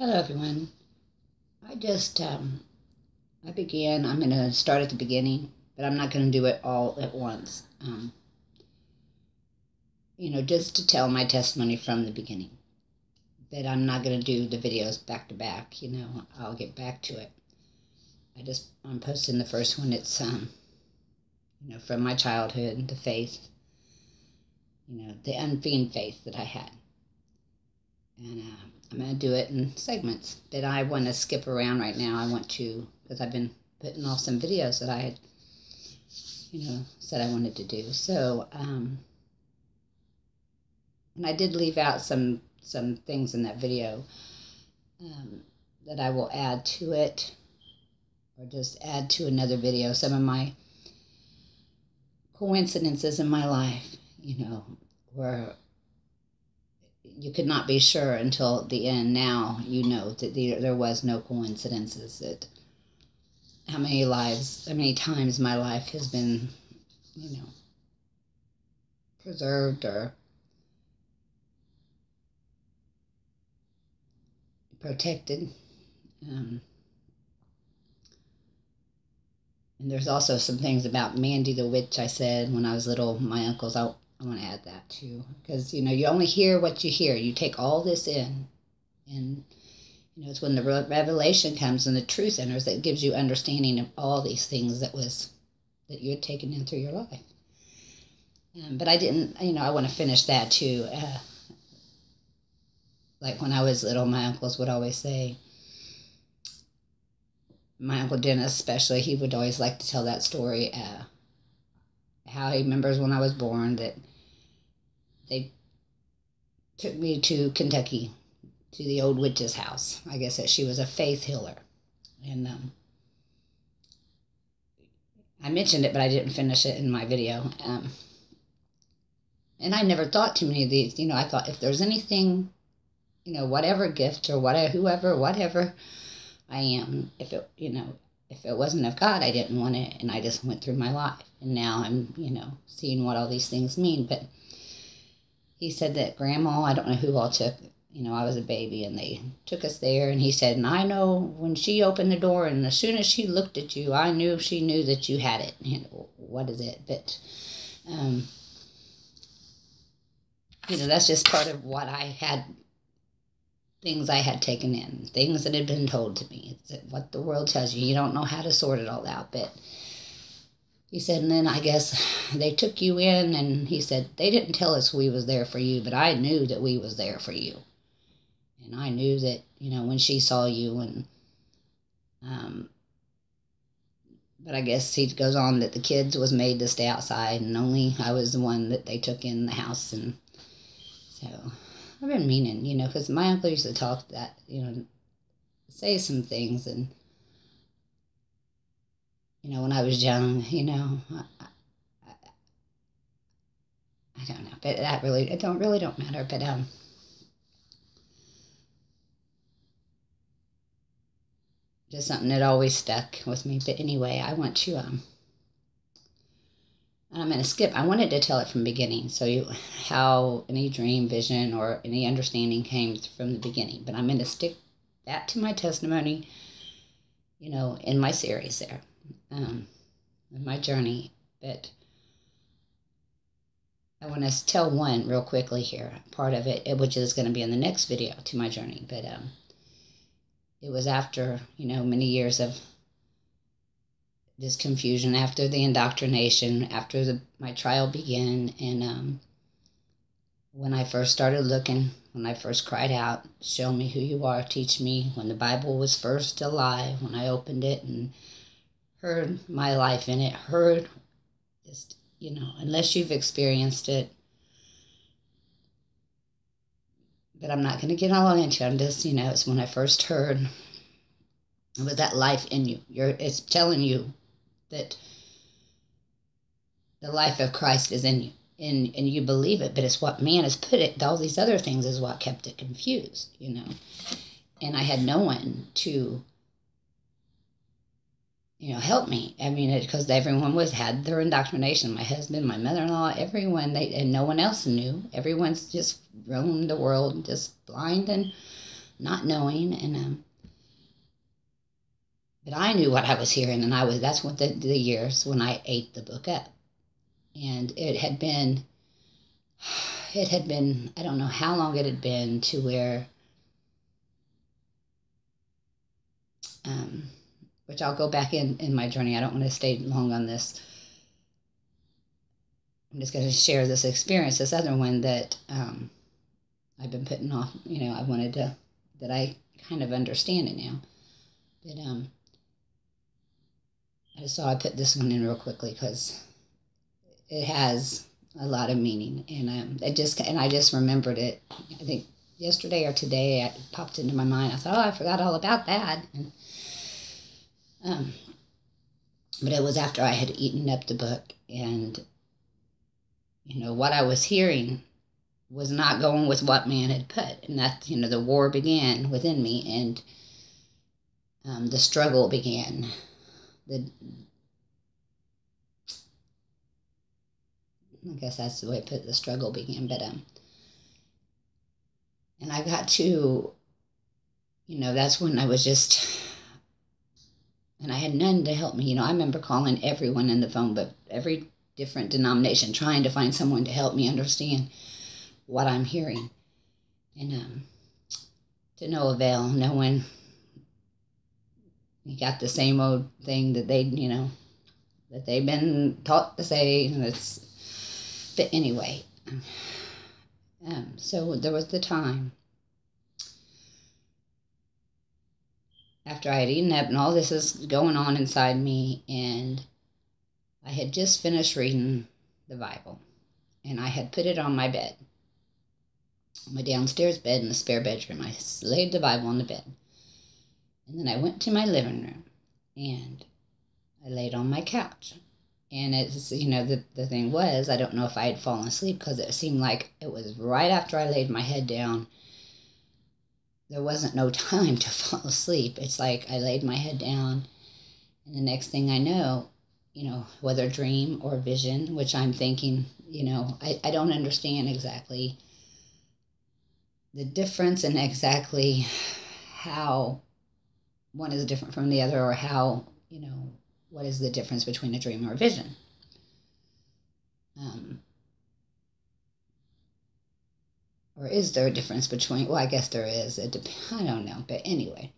Hello, everyone. I just, I'm going to start at the beginning, but I'm not going to do it all at once. Just to tell my testimony from the beginning. But I'm not going to do the videos back to back. I'll get back to it. I'm posting the first one. It's, from my childhood, the faith, the unfeigned faith that I had. And I'm going to do it in segments, but I want to skip around right now. Because I've been putting off some videos that I had, said I wanted to do. So, and I did leave out some things in that video that I will add to it, or just add to another video. Some of my coincidences in my life, where you could not be sure until the end. Now you know that there was no coincidences. That how many times my life has been, preserved or protected. And there's also some things about Mandy the witch I said when I was little. My uncles, I want to add that too, because you only hear what you hear. You take all this in, and it's when the revelation comes and the truth enters that gives you understanding of all these things that you had taken in through your life. But I didn't. I want to finish that too. Like when I was little, my uncles would always say. My Uncle Dennis, especially, he would always like to tell that story. How he remembers when I was born that they took me to Kentucky, to the old witch's house. I guess that she was a faith healer. And I mentioned it, but I didn't finish it in my video. And I never thought too many of these. I thought if there's anything, whatever gift or whatever I am, if it wasn't of God, I didn't want it, and I just went through my life. And now I'm, seeing what all these things mean. But he said that Grandma, I don't know who all took, I was a baby, and they took us there, and he said, and I know when she opened the door, and as soon as she looked at you, I knew she knew that you had it. What is it? But, that's just part of what I had, things I had taken in, things that had been told to me. It's what the world tells you. You don't know how to sort it all out. But he said, and then I guess they took you in, and he said, they didn't tell us we was there for you, but I knew that we was there for you. And I knew that, when she saw you, and, but I guess he goes on that the kids was made to stay outside, and only I was the one that they took in the house. And so I've been meaning, because my uncle used to talk that, say some things. And, when I was young, I don't know, but it don't matter. But, just something that always stuck with me. But anyway, I want to, I'm going to skip. I wanted to tell it from the beginning, so how any dream, vision, or any understanding came from the beginning. But I'm going to stick that to my testimony, in my series there, in my journey. But I want to tell one real quickly here, part of it, which is going to be in the next video to my journey. But it was after, many years of this confusion, after the indoctrination, after my trial began, and when I first started looking, when I first cried out, show me who you are, teach me, when the Bible was first alive, when I opened it and heard my life in it, heard just, unless you've experienced it, but I'm not going to get all into it. I'm just, it's when I first heard, it was that life in you. It's telling you that the life of Christ is in you, and you believe it, but it's what man has put it, all these other things is what kept it confused, and I had no one to, help me. I mean, because everyone had their indoctrination, my husband, my mother-in-law, everyone, and no one else knew. Everyone's just roamed the world, just blind and not knowing, and but I knew what I was hearing, and that's what the years when I ate the book up. And it had been, I don't know how long it had been to where, which I'll go back in my journey. I don't want to stay long on this. I'm just going to share this experience, this other one that I've been putting off. I wanted to, that I kind of understand it now. But I put this one in real quickly because it has a lot of meaning, and I just remembered it. I think yesterday or today it popped into my mind. I thought, I forgot all about that, and but it was after I had eaten up the book, and what I was hearing was not going with what man had put, and that the war began within me, and the struggle began. I guess that's the way I put it, the struggle began. But and I got to, that's when I was just, and I had none to help me. I remember calling everyone in the phone, but every different denomination, trying to find someone to help me understand what I'm hearing, and to no avail. No one. You got the same old thing that that they've been taught to say. But anyway, so there was the time after I had eaten up, and all this is going on inside me, and I had just finished reading the Bible, and I had put it on my bed, my downstairs bed in the spare bedroom. I laid the Bible on the bed, and then I went to my living room, and I laid on my couch. And it's, the thing was, I don't know if I had fallen asleep, because it seemed like it was right after I laid my head down. There wasn't no time to fall asleep. It's like I laid my head down, and the next thing I know, whether dream or vision, which I'm thinking, I don't understand exactly the difference and exactly how one is different from the other, or how, what is the difference between a dream or a vision. Or is there a difference between, well, I guess there is. I don't know. But anyway,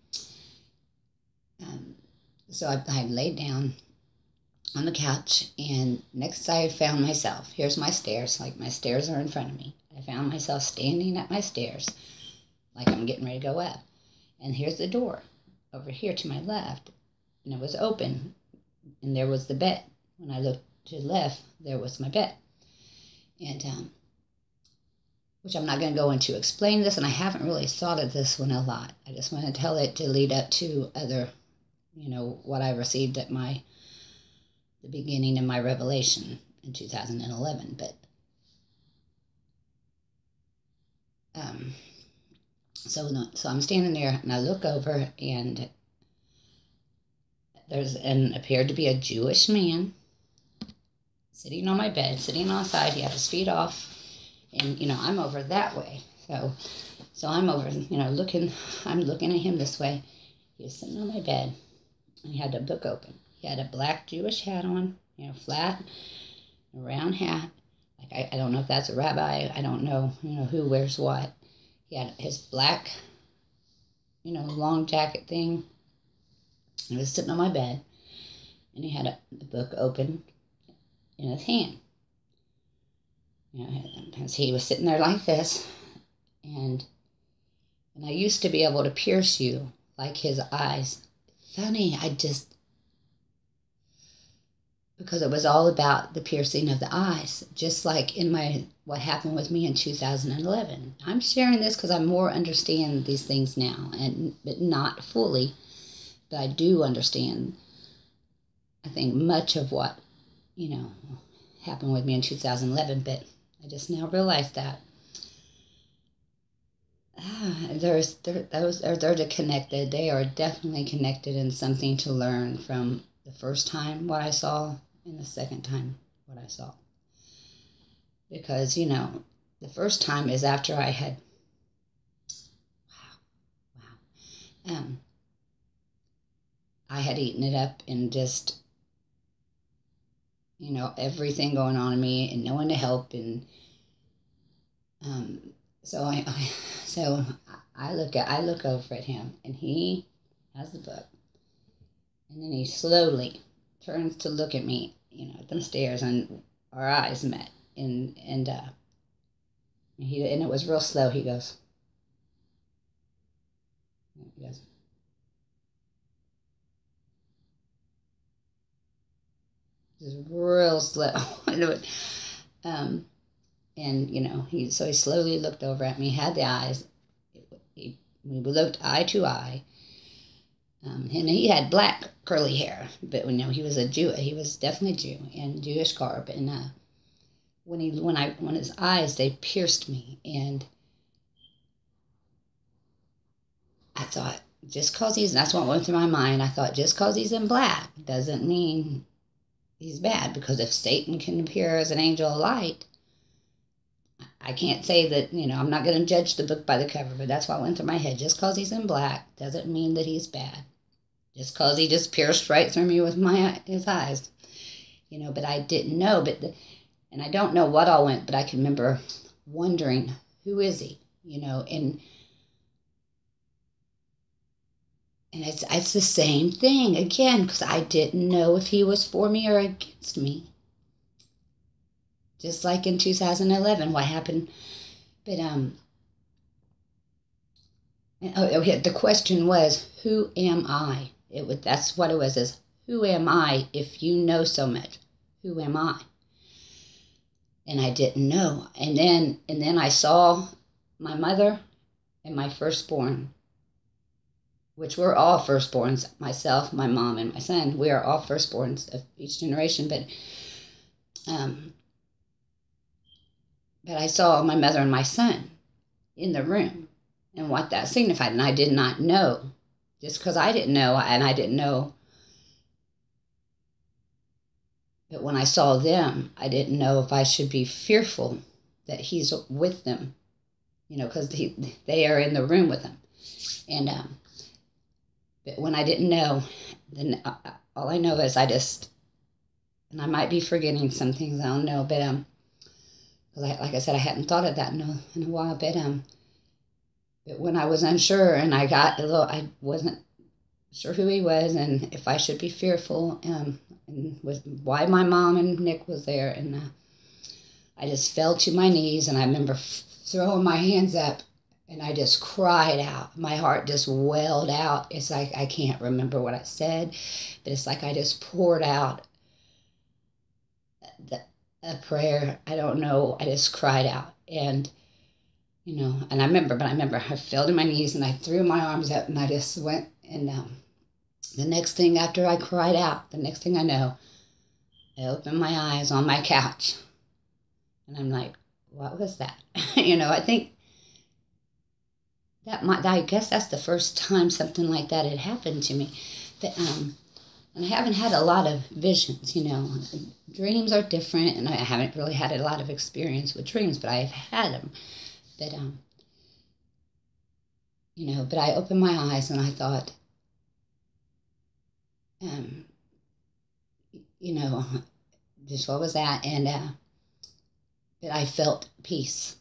so I laid down on the couch, and next I found myself, here's my stairs, like my stairs are in front of me. I found myself standing at my stairs, like I'm getting ready to go up. And here's the door over here to my left, and it was open, and there was the bed. When I looked to the left, there was my bed. And which I'm not going to go into explain this, and I haven't really thought of this one a lot. I just want to tell it to lead up to other, what I received at the beginning of my revelation in 2011. But so I'm standing there, and I look over, and there's appeared to be a Jewish man sitting on my bed, sitting on the side. He had his feet off, and I'm over that way. So I'm over, looking. I'm looking at him this way. He was sitting on my bed, and he had a book open. He had a black Jewish hat on, flat, a round hat. Like I don't know if that's a rabbi. I don't know, who wears what. He had his black, long jacket thing. He was sitting on my bed, and he had a book open in his hand. As he was sitting there like this, and I used to be able to pierce you like his eyes. Funny, because it was all about the piercing of the eyes, just like in what happened with me in 2011. I'm sharing this because I more understand these things now, but not fully, but I do understand, I think, much of what, happened with me in 2011, but I just now realized that they're connected. They are definitely connected, and something to learn from the first time what I saw and the second time what I saw. Because, the first time is after I had, um, I had eaten it up and just, everything going on in me and no one to help. And um, so I look over at him, and he has the book, and then he slowly turns to look at me, at the stairs, and our eyes met, and it was real slow. He goes, just real slow. um, and he slowly looked over at me, had the eyes. We looked eye to eye. And he had black curly hair, but he was a Jew. He was definitely Jew in Jewish garb. And when his eyes, they pierced me, and I thought, that's what went through my mind. I thought, just because he's in black doesn't mean he's bad, because if Satan can appear as an angel of light, I can't say that, I'm not going to judge the book by the cover, but that's what went through my head. Just because he's in black doesn't mean that he's bad. Just because he just pierced right through me with his eyes. But I didn't know. And I don't know what all went, but I can remember wondering, who is he? And it's the same thing again, because I didn't know if he was for me or against me. Just like in 2011, what happened. But the question was, who am I? That's what it was, is who am I if you know so much? Who am I? And I didn't know. And then I saw my mother and my firstborn, which we're all firstborns, myself, my mom, and my son. We are all firstborns of each generation. But I saw my mother and my son in the room, and what that signified. And I did not know. Just because I didn't know, and I didn't know. But when I saw them, I didn't know if I should be fearful that he's with them, because they are in the room with him. And but when I didn't know, then all I know is and I might be forgetting some things, I don't know, but like I said, I hadn't thought of that in a while, but when I was unsure, and I wasn't sure who he was, and if I should be fearful, and why my mom and Nick was there, and I just fell to my knees, and I remember throwing my hands up, and I just cried out. My heart just welled out. It's like I can't remember what I said, but it's like I just poured out a prayer. I don't know. I just cried out, and and I remember I fell to my knees, and I threw my arms up, and I just went, and the next thing after I cried out, the next thing I know, I opened my eyes on my couch, and I'm like, what was that? I think I guess that's the first time something like that had happened to me. But and I haven't had a lot of visions. Dreams are different, and I haven't really had a lot of experience with dreams, but I've had them. But but I opened my eyes, and I thought, just what was that? And but I felt peace.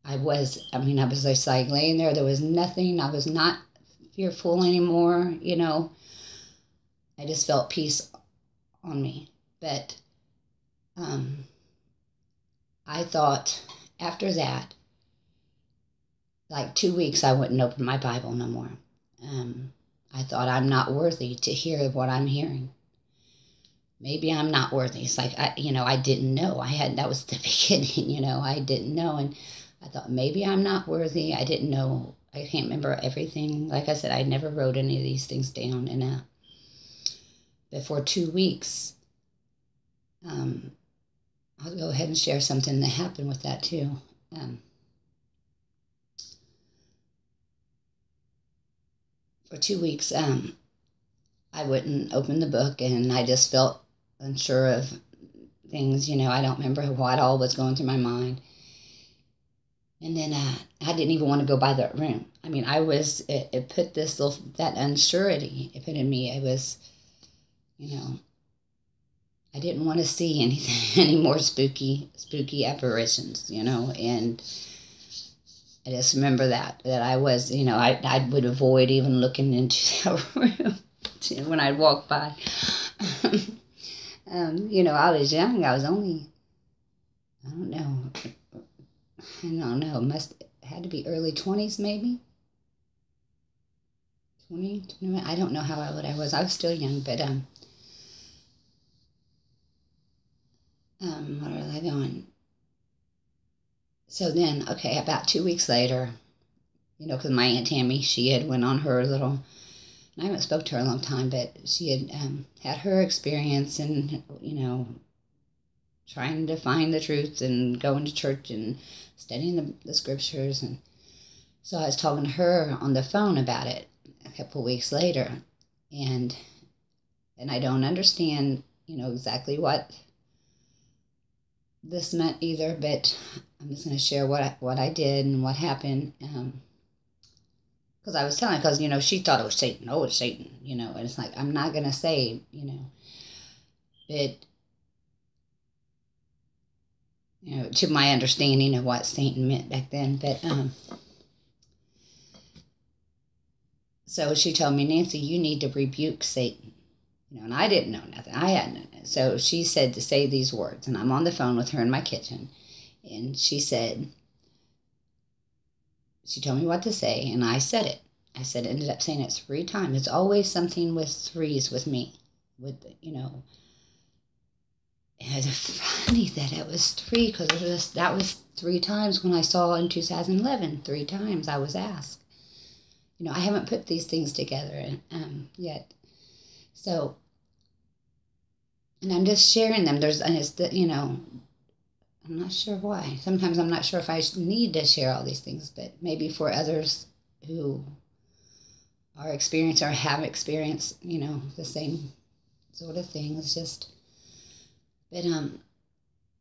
I was just like laying there. There was nothing. I was not fearful anymore. I just felt peace on me. But I thought after that, like 2 weeks, I wouldn't open my Bible no more. I thought, I'm not worthy to hear what I'm hearing. Maybe I'm not worthy. It's like, I didn't know. That was the beginning, I didn't know. And I thought, maybe I'm not worthy. I didn't know. I can't remember everything. Like I said, I never wrote any of these things down. And but for 2 weeks, I'll go ahead and share something that happened with that too. For 2 weeks, I wouldn't open the book, and I just felt unsure of things. I don't remember what all was going through my mind. And then I didn't even want to go by that room. I mean, it put that unsurety, it put in me. It was, I didn't want to see anything, any more spooky apparitions, and I just remember that I was, I would avoid even looking into that room when I'd walk by. I was young. I was only, I don't know, had to be early 20s maybe. 20, I don't know how old I was. I was still young, but what was I going? So then, okay, about 2 weeks later, because my Aunt Tammy, she had went on her little, I haven't spoke to her in a long time, but she had had her experience and, trying to find the truth and going to church and studying the scriptures. And so I was talking to her on the phone about it a couple of weeks later. And I don't understand, exactly what this meant either, but I'm just going to share what I did and what happened. Because I was telling her, because, she thought it was Satan. Oh, it's Satan, and it's like, I'm not going to say, but, to my understanding of what Satan meant back then. But, so she told me, Nancy, you need to rebuke Satan. And I didn't know nothing. I hadn't. So she said to say these words, and I'm on the phone with her in my kitchen, and she told me what to say, and I said it. Ended up saying it 3 times. It's always something with threes with me. And it's funny that it was 3, because that was 3 times when I saw in 2011. 3 times I was asked. I haven't put these things together yet. So, and I'm just sharing them. I'm not sure why. Sometimes I'm not sure if I need to share all these things, but maybe for others who are experienced or have experienced, the same sort of things. But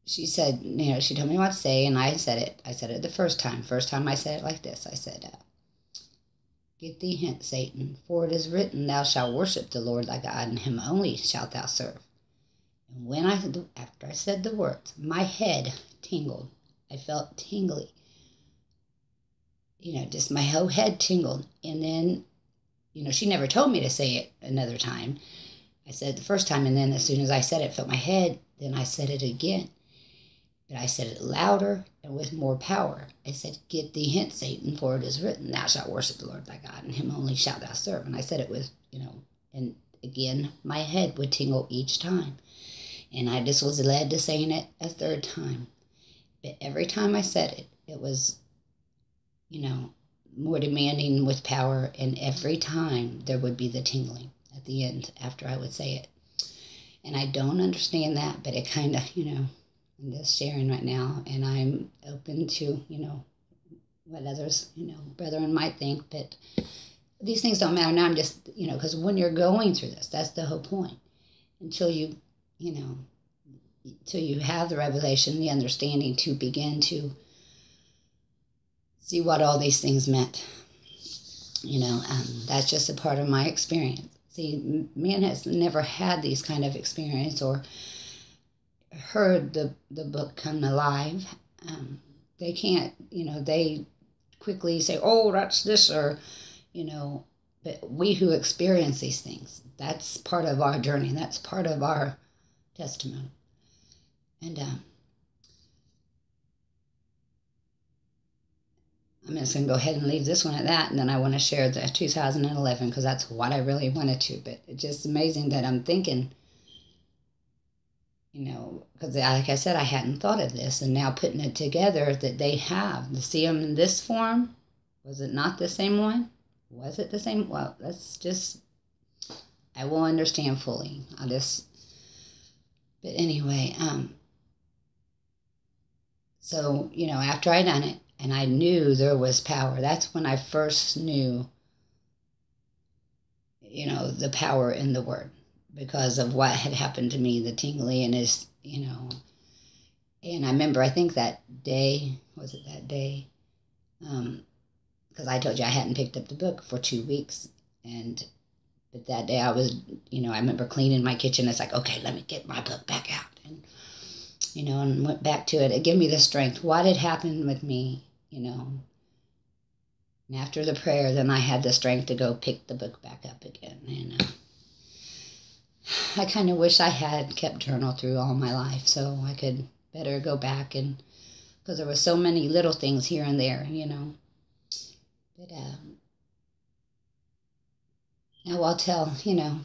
she said, she told me what to say, and I said it. I said it the first time. First time I said it like this. I said, get thee hence, Satan, for it is written, thou shalt worship the Lord thy God, and him only shalt thou serve. And after I said the words, my head tingled. I felt tingly. Just my whole head tingled. And then, she never told me to say it another time. I said it the first time, and then as soon as I said it, felt my head, then I said it again. But I said it louder and with more power. I said, get thee hence, Satan, for it is written, thou shalt worship the Lord thy God, and him only shalt thou serve. And I said it with, and again, my head would tingle each time. And I just was led to saying it a 3rd time. But every time I said it, it was, more demanding with power. And every time there would be the tingling at the end after I would say it. And I don't understand that, but it kind of, I'm just sharing right now. And I'm open to, what others, brethren might think. But these things don't matter. Now I'm just, because when you're going through this, that's the whole point. Until you have the revelation, the understanding to begin to see what all these things meant. That's just a part of my experience. See, man has never had these kind of experience or heard the book come alive. They can't, they quickly say, oh, that's this, or, but we who experience these things, that's part of our journey. That's part of our testimony. And I'm just going to go ahead and leave this one at that, and then I want to share the 2011, because that's what I really wanted to. But it's just amazing that I'm thinking, because like I said, I hadn't thought of this, and now putting it together that they have. To see them in this form, was it not the same one? Was it the same? Well, let's just, I will understand fully. But anyway, so, after I done it, and I knew there was power, that's when I first knew, the power in the word, because of what had happened to me, the tingly, and and I remember, I think that day, was it that day? because I told you I hadn't picked up the book for 2 weeks. But that day I was, I remember cleaning my kitchen. It's like, okay, let me get my book back out. And went back to it. It gave me the strength. What had happened with me, And after the prayer, then I had the strength to go pick the book back up again. And I kind of wish I had kept journal through all my life so I could better go back, and because there were so many little things here and there, But now I'll tell, and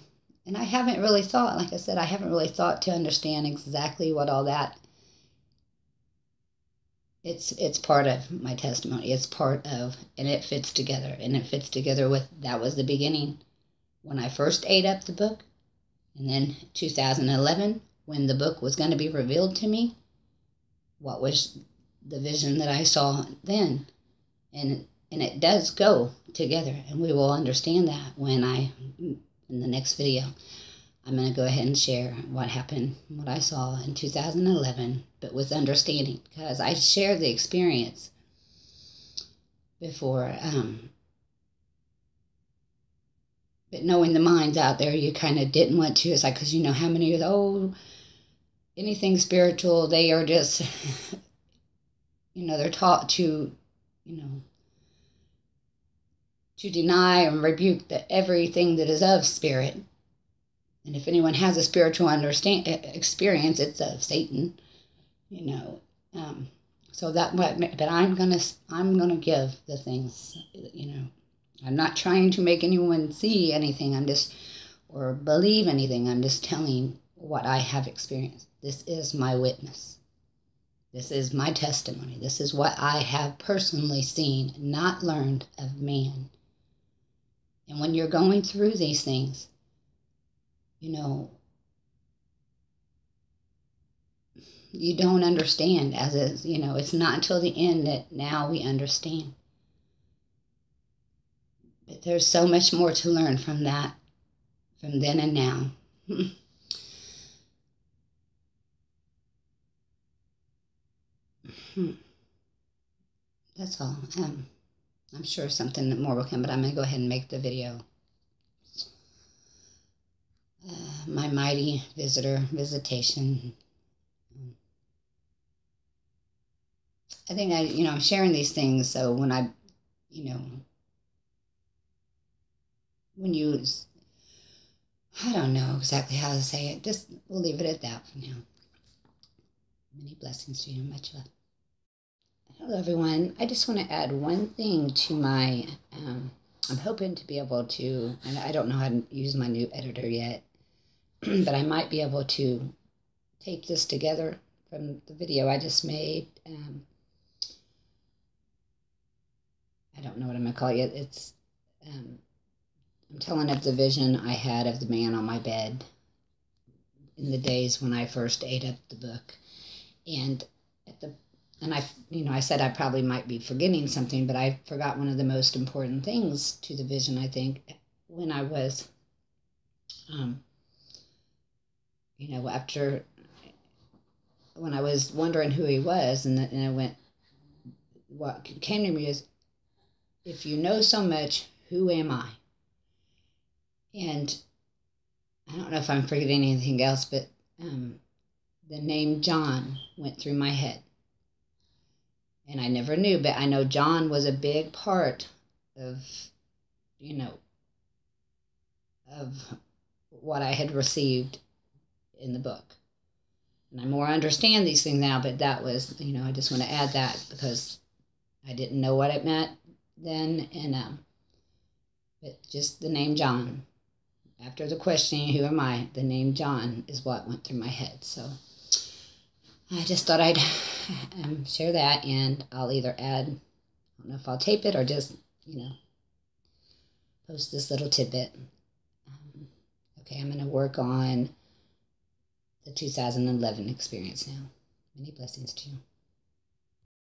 I haven't really thought, like I said, I haven't really thought to understand exactly what all that. It's part of my testimony. It's part of, and it fits together. And it fits together with, that was the beginning when I first ate up the book. And then 2011, when the book was going to be revealed to me, what was the vision that I saw then? And it does go together. And we will understand that in the next video. I'm going to go ahead and share what happened, what I saw in 2011, but with understanding, because I shared the experience before. But knowing the minds out there, you kind of didn't want to. It's like, because how many anything spiritual, they are just, they're taught to, to deny and rebuke everything that is of spirit. And if anyone has a spiritual experience, it's of Satan, So that, but I'm gonna give the things, I'm not trying to make anyone see anything. Or believe anything. I'm just telling what I have experienced. This is my witness. This is my testimony. This is what I have personally seen, not learned of man. And when you're going through these things, you don't understand it's not until the end that now we understand. But there's so much more to learn from that, from then and now. That's all. I'm sure something more will come, but I'm going to go ahead and make the video. My mighty visitation. I think I'm sharing these things so when I, when you, I don't know exactly how to say it. Just we'll leave it at that for now. Many blessings to you. Much love. Hello, everyone. I just want to add one thing to my, I'm hoping to be able to, and I don't know how to use my new editor yet, but I might be able to tape this together from the video I just made. I don't know what I'm going to call it. It's, I'm telling of the vision I had of the man on my bed in the days when I first ate up the book. And I said I probably might be forgetting something, but I forgot one of the most important things to the vision, I think, when I was, when I was wondering who he was, and I went, what came to me is, if you know so much, who am I? And I don't know if I'm forgetting anything else, but the name John went through my head. And I never knew, but I know John was a big part of, of what I had received in the book. And I more understand these things now, but that was, I just want to add that because I didn't know what it meant then. And, but just the name John. After the questioning, who am I? The name John is what went through my head. So I just thought I'd share that, and I'll either add, I don't know if I'll tape it or just, post this little tidbit. Okay, I'm going to work on the 2011 experience now. Many blessings to you.